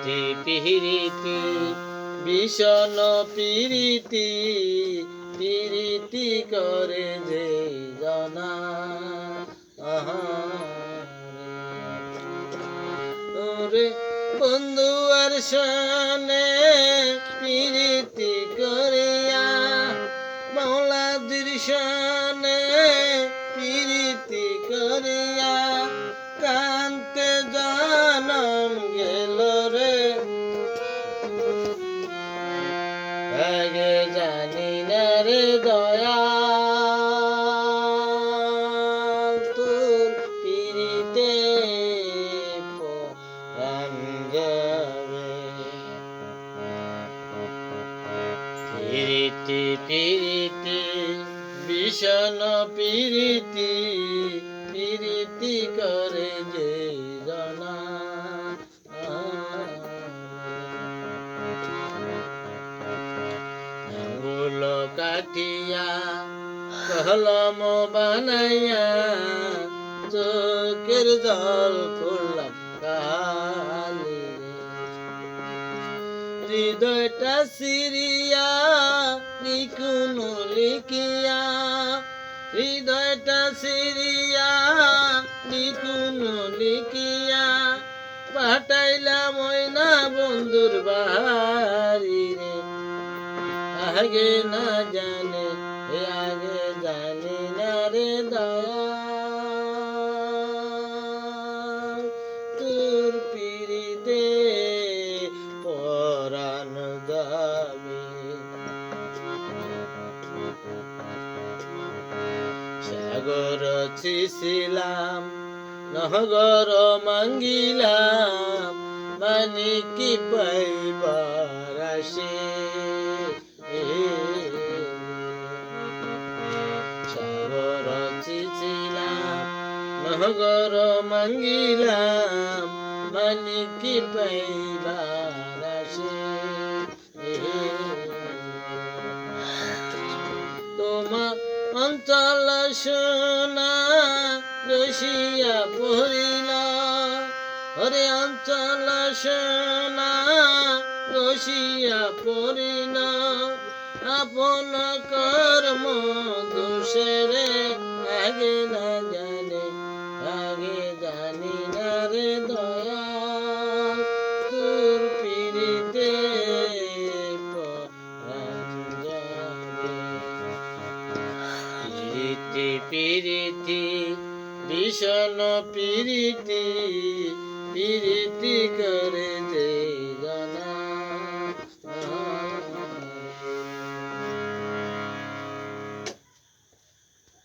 পিরিতি বিষণ পিরিতি পিরিতি করে যে জানা ওরে বন্ধু আর শানে পিরিতি করিয়া মাওলাদের শানে পিরিতি করিয়া কান্তে জানম গেল রে আগে জানি না রে দয়া তোর পিরিতে পরাণ যাবে পিরিতি পিরিতি বিষণ পিরিতি পিরিতি করে যে জানা আঙ্গুল কাটিয়া কলম বানাইয়া চোখের জল করলাম কালি হৃদয়টা সিরিয়া লিখুনো লিখিয়া হৃদয়টা সিরিয়া লিখুনো লিখিয়া পাঠাইলাম ওই না বন্ধুর বাড়ি রে আগে না জানে আগে জানি না রে দয়া তোর পিরিতে পরাণ যাবে সাগর ছিলাম নহগর মাঙ্গিলাম মানে কি পাইবার আসে সাগর ছিলাম নহগর মাঙ্গিলাম মানে কি পাইবার আসে তোমার অঞ্চল সোনা রসিয়া পড়িল হরে অঞ্চল সোনা রসিয়া পড়িল আপন কর্ম দোষরে আগে না জানে আগে জানি না রে দয়া তোর পিরিতে পরাণ যাবে পিরিতি পিরিতি বিষণ পিরিতি পিরিতি করে